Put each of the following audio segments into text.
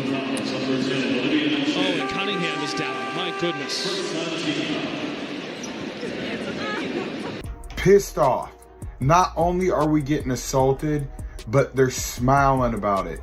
Oh, and Cunningham is down. My goodness. Pissed off. Not only are we getting assaulted, but they're smiling about it.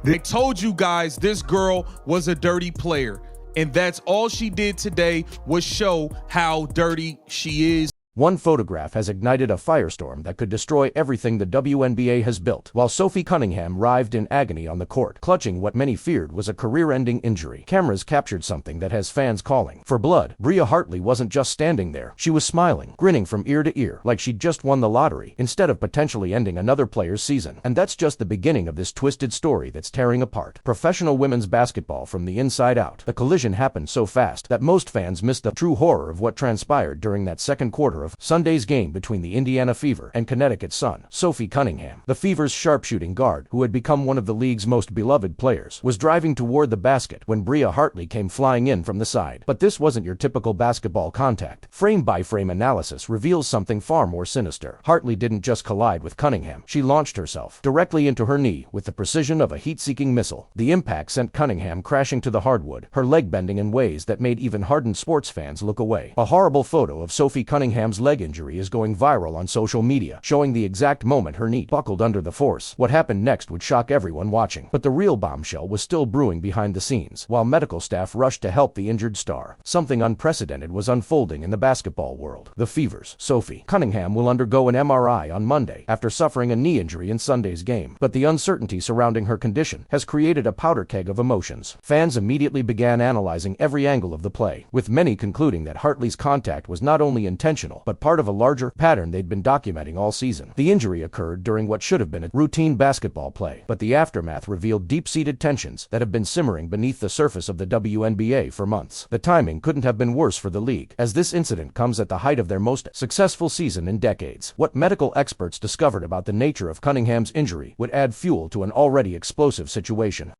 They told you guys this girl was a dirty player, and that's all she did today was show how dirty she is. One photograph has ignited a firestorm that could destroy everything the WNBA has built, while Sophie Cunningham writhed in agony on the court, clutching what many feared was a career-ending injury. Cameras captured something that has fans calling for blood. Bria Hartley wasn't just standing there. She was smiling, grinning from ear to ear, like she'd just won the lottery, instead of potentially ending another player's season. And that's just the beginning of this twisted story that's tearing apart professional women's basketball from the inside out. The collision happened so fast that most fans missed the true horror of what transpired during that second quarter of Sunday's game between the Indiana Fever and Connecticut Sun. Sophie Cunningham, the Fever's sharpshooting guard, who had become one of the league's most beloved players, was driving toward the basket when Bria Hartley came flying in from the side. But this wasn't your typical basketball contact. Frame-by-frame analysis reveals something far more sinister. Hartley didn't just collide with Cunningham. She launched herself directly into her knee with the precision of a heat-seeking missile. The impact sent Cunningham crashing to the hardwood, her leg bending in ways that made even hardened sports fans look away. A horrible photo of Sophie Cunningham's leg injury is going viral on social media, showing the exact moment her knee buckled under the force. What happened next would shock everyone watching, but the real bombshell was still brewing behind the scenes. While medical staff rushed to help the injured star, something unprecedented was unfolding in the basketball world. The Fever's Sophie Cunningham will undergo an MRI on Monday after suffering a knee injury in Sunday's game, but the uncertainty surrounding her condition has created a powder keg of emotions. Fans immediately began analyzing every angle of the play, with many concluding that Hartley's contact was not only intentional, but part of a larger pattern they'd been documenting all season. The injury occurred during what should have been a routine basketball play, but the aftermath revealed deep-seated tensions that have been simmering beneath the surface of the WNBA for months. The timing couldn't have been worse for the league, as this incident comes at the height of their most successful season in decades. What medical experts discovered about the nature of Cunningham's injury would add fuel to an already explosive situation.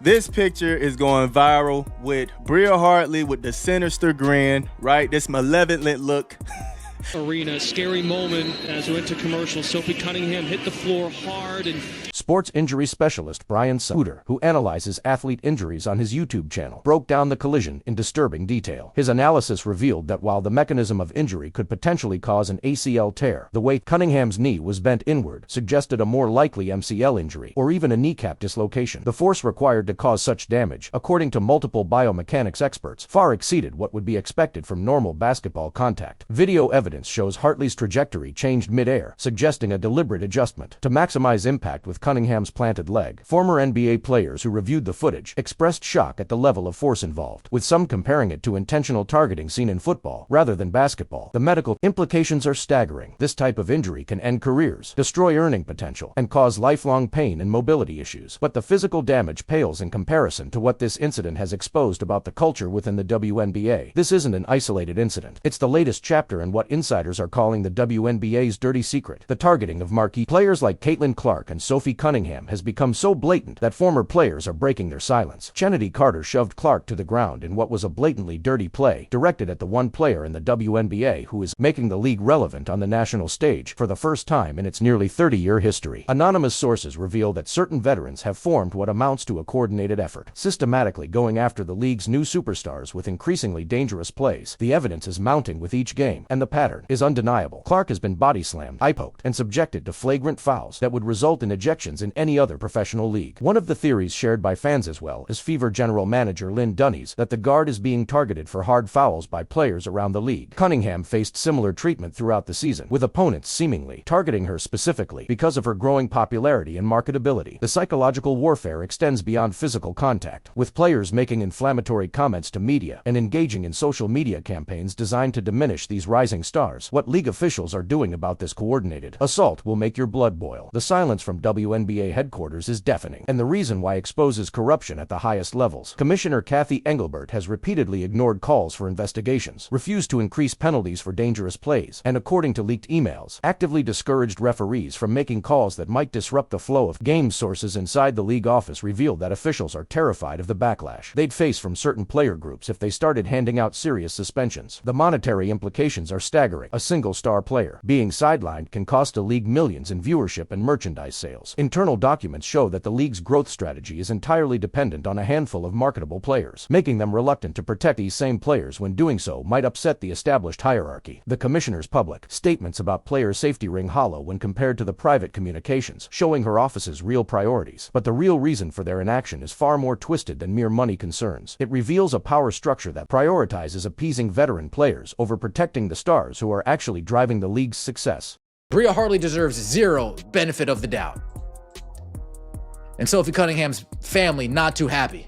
This picture is going viral with Bria Hartley with the sinister grin, right? This malevolent look. Arena, scary moment as we went to commercial. Sophie Cunningham hit the floor hard and Sports injury specialist Brian Suter, who analyzes athlete injuries on his YouTube channel, broke down the collision in disturbing detail. His analysis revealed that while the mechanism of injury could potentially cause an ACL tear, the way Cunningham's knee was bent inward suggested a more likely MCL injury, or even a kneecap dislocation. The force required to cause such damage, according to multiple biomechanics experts, far exceeded what would be expected from normal basketball contact. Video evidence shows Hartley's trajectory changed mid-air, suggesting a deliberate adjustment to maximize impact with Cunningham's planted leg. Former NBA players who reviewed the footage expressed shock at the level of force involved, with some comparing it to intentional targeting seen in football rather than basketball. The medical implications are staggering. This type of injury can end careers, destroy earning potential, and cause lifelong pain and mobility issues. But the physical damage pales in comparison to what this incident has exposed about the culture within the WNBA. This isn't an isolated incident. It's the latest chapter in what insiders are calling the WNBA's dirty secret. The targeting of marquee players like Caitlin Clark and Sophie Cunningham has become so blatant that former players are breaking their silence. Chennedy Carter shoved Clark to the ground in what was a blatantly dirty play directed at the one player in the WNBA who is making the league relevant on the national stage for the first time in its nearly 30-year history. Anonymous sources reveal that certain veterans have formed what amounts to a coordinated effort, systematically going after the league's new superstars with increasingly dangerous plays. The evidence is mounting with each game, and the pattern is undeniable. Clark has been body slammed, eye-poked, and subjected to flagrant fouls that would result in ejections in any other professional league. One of the theories shared by fans as well is Fever general manager Lynn Dunny's that the guard is being targeted for hard fouls by players around the league. Cunningham faced similar treatment throughout the season, with opponents seemingly targeting her specifically because of her growing popularity and marketability. The psychological warfare extends beyond physical contact, with players making inflammatory comments to media and engaging in social media campaigns designed to diminish these rising stars. What league officials are doing about this coordinated assault will make your blood boil. The silence from WNBA headquarters is deafening, and the reason why exposes corruption at the highest levels. Commissioner Kathy Engelbert has repeatedly ignored calls for investigations, refused to increase penalties for dangerous plays, and according to leaked emails, actively discouraged referees from making calls that might disrupt the flow of games. Sources inside the league office revealed that officials are terrified of the backlash they'd face from certain player groups if they started handing out serious suspensions. The monetary implications are staggering. A single star player being sidelined can cost a league millions in viewership and merchandise sales. In Internal documents show that the league's growth strategy is entirely dependent on a handful of marketable players, making them reluctant to protect these same players when doing so might upset the established hierarchy. The commissioner's public statements about player safety ring hollow when compared to the private communications, showing her office's real priorities. But the real reason for their inaction is far more twisted than mere money concerns. It reveals a power structure that prioritizes appeasing veteran players over protecting the stars who are actually driving the league's success. Bria Hartley deserves zero benefit of the doubt. And Sophie Cunningham's family not too happy.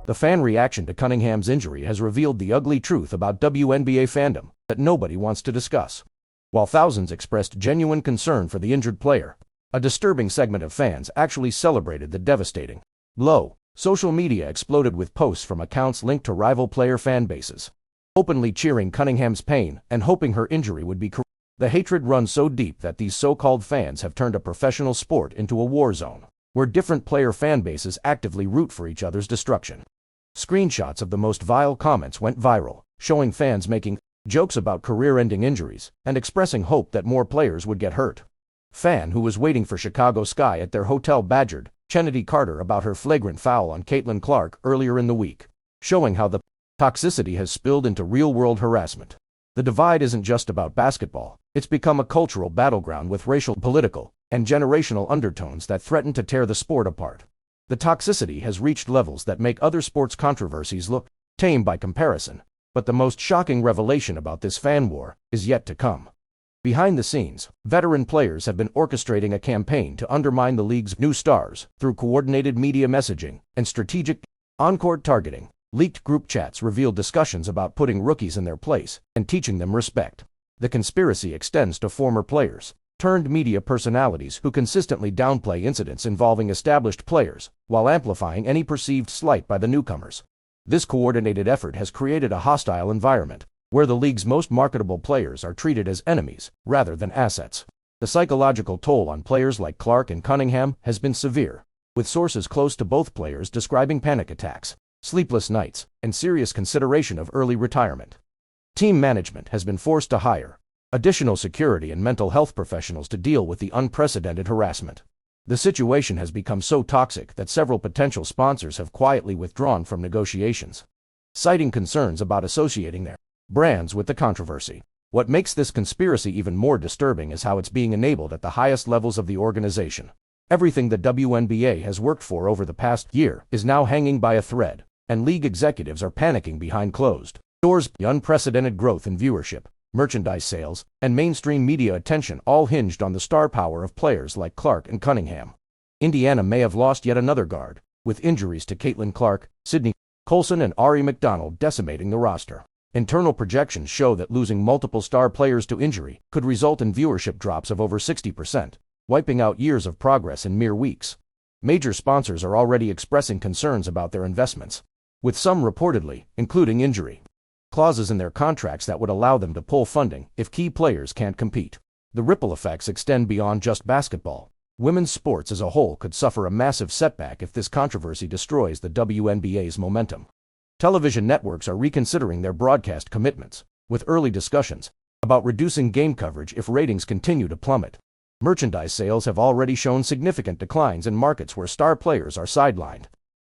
The fan reaction to Cunningham's injury has revealed the ugly truth about WNBA fandom that nobody wants to discuss. While thousands expressed genuine concern for the injured player, a disturbing segment of fans actually celebrated the devastating blow. Social media exploded with posts from accounts linked to rival player fan bases, openly cheering Cunningham's pain and hoping her injury would be corrected. The hatred runs so deep that these so-called fans have turned a professional sport into a war zone, where different player fan bases actively root for each other's destruction. Screenshots of the most vile comments went viral, showing fans making jokes about career-ending injuries and expressing hope that more players would get hurt. Fan who was waiting for Chicago Sky at their hotel badgered Kennedy Carter about her flagrant foul on Caitlin Clark earlier in the week, showing how the toxicity has spilled into real-world harassment. The divide isn't just about basketball. It's become a cultural battleground with racial, political, and generational undertones that threaten to tear the sport apart. The toxicity has reached levels that make other sports controversies look tame by comparison, but the most shocking revelation about this fan war is yet to come. Behind the scenes, veteran players have been orchestrating a campaign to undermine the league's new stars through coordinated media messaging and strategic on-court targeting. Leaked group chats revealed discussions about putting rookies in their place and teaching them respect. The conspiracy extends to former players turned media personalities who consistently downplay incidents involving established players while amplifying any perceived slight by the newcomers. This coordinated effort has created a hostile environment where the league's most marketable players are treated as enemies rather than assets. The psychological toll on players like Clark and Cunningham has been severe, with sources close to both players describing panic attacks, sleepless nights, and serious consideration of early retirement. Team management has been forced to hire additional security and mental health professionals to deal with the unprecedented harassment. The situation has become so toxic that several potential sponsors have quietly withdrawn from negotiations, citing concerns about associating their brands with the controversy. What makes this conspiracy even more disturbing is how it's being enabled at the highest levels of the organization. Everything the WNBA has worked for over the past year is now hanging by a thread, and league executives are panicking behind closed doors. The unprecedented growth in viewership, merchandise sales, and mainstream media attention all hinged on the star power of players like Clark and Cunningham. Indiana may have lost yet another guard, with injuries to Caitlin Clark, Sydney Colson, and Ari McDonald decimating the roster. Internal projections show that losing multiple star players to injury could result in viewership drops of over 60%, wiping out years of progress in mere weeks. Major sponsors are already expressing concerns about their investments, with some reportedly including injury clauses in their contracts that would allow them to pull funding if key players can't compete. The ripple effects extend beyond just basketball. Women's sports as a whole could suffer a massive setback if this controversy destroys the WNBA's momentum. Television networks are reconsidering their broadcast commitments, with early discussions about reducing game coverage if ratings continue to plummet. Merchandise sales have already shown significant declines in markets where star players are sidelined.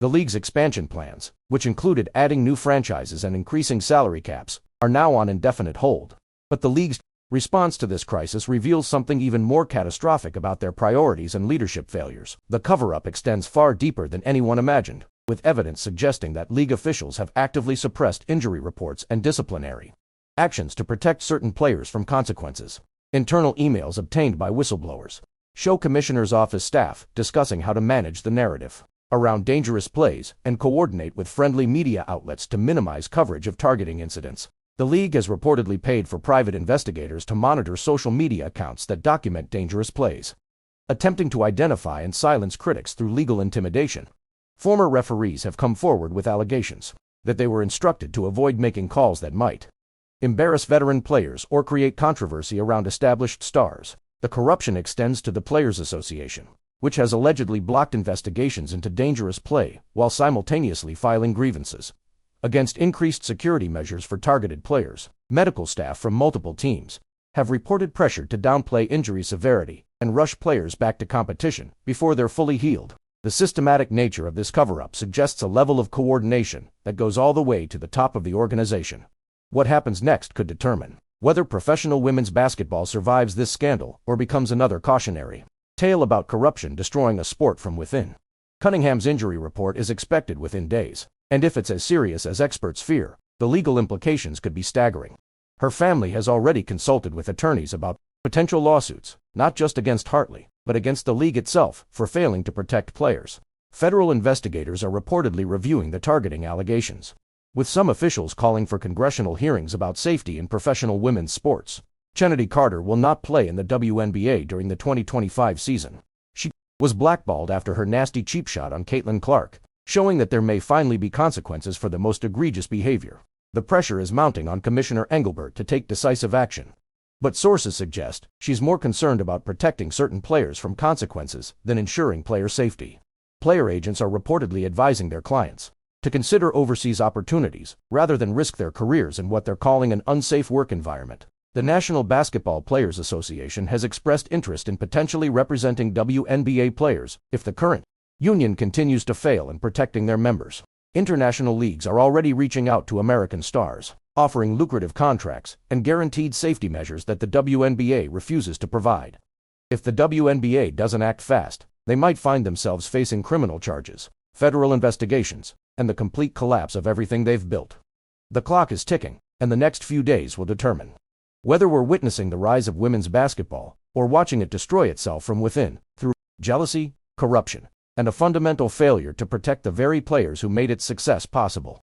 The league's expansion plans, which included adding new franchises and increasing salary caps, are now on indefinite hold. But the league's response to this crisis reveals something even more catastrophic about their priorities and leadership failures. The cover-up extends far deeper than anyone imagined, with evidence suggesting that league officials have actively suppressed injury reports and disciplinary actions to protect certain players from consequences. Internal emails obtained by whistleblowers show commissioner's office staff discussing how to manage the narrative around dangerous plays and coordinate with friendly media outlets to minimize coverage of targeting incidents. The league has reportedly paid for private investigators to monitor social media accounts that document dangerous plays, attempting to identify and silence critics through legal intimidation. Former referees have come forward with allegations that they were instructed to avoid making calls that might embarrass veteran players or create controversy around established stars. The corruption extends to the Players Association, which has allegedly blocked investigations into dangerous play while simultaneously filing grievances against increased security measures for targeted players. Medical staff from multiple teams have reported pressure to downplay injury severity and rush players back to competition before they're fully healed. The systematic nature of this cover-up suggests a level of coordination that goes all the way to the top of the organization. What happens next could determine whether professional women's basketball survives this scandal or becomes another cautionary tale about corruption destroying a sport from within. Cunningham's injury report is expected within days, and if it's as serious as experts fear, the legal implications could be staggering. Her family has already consulted with attorneys about potential lawsuits, not just against Hartley, but against the league itself for failing to protect players. Federal investigators are reportedly reviewing the targeting allegations, with some officials calling for congressional hearings about safety in professional women's sports. Chennedy Carter will not play in the WNBA during the 2025 season. She was blackballed after her nasty cheap shot on Caitlin Clark, showing that there may finally be consequences for the most egregious behavior. The pressure is mounting on Commissioner Engelbert to take decisive action. But sources suggest she's more concerned about protecting certain players from consequences than ensuring player safety. Player agents are reportedly advising their clients to consider overseas opportunities rather than risk their careers in what they're calling an unsafe work environment. The National Basketball Players Association has expressed interest in potentially representing WNBA players if the current union continues to fail in protecting their members. International leagues are already reaching out to American stars, offering lucrative contracts and guaranteed safety measures that the WNBA refuses to provide. If the WNBA doesn't act fast, they might find themselves facing criminal charges, federal investigations, and the complete collapse of everything they've built. The clock is ticking, and the next few days will determine whether we're witnessing the rise of women's basketball or watching it destroy itself from within through jealousy, corruption, and a fundamental failure to protect the very players who made its success possible.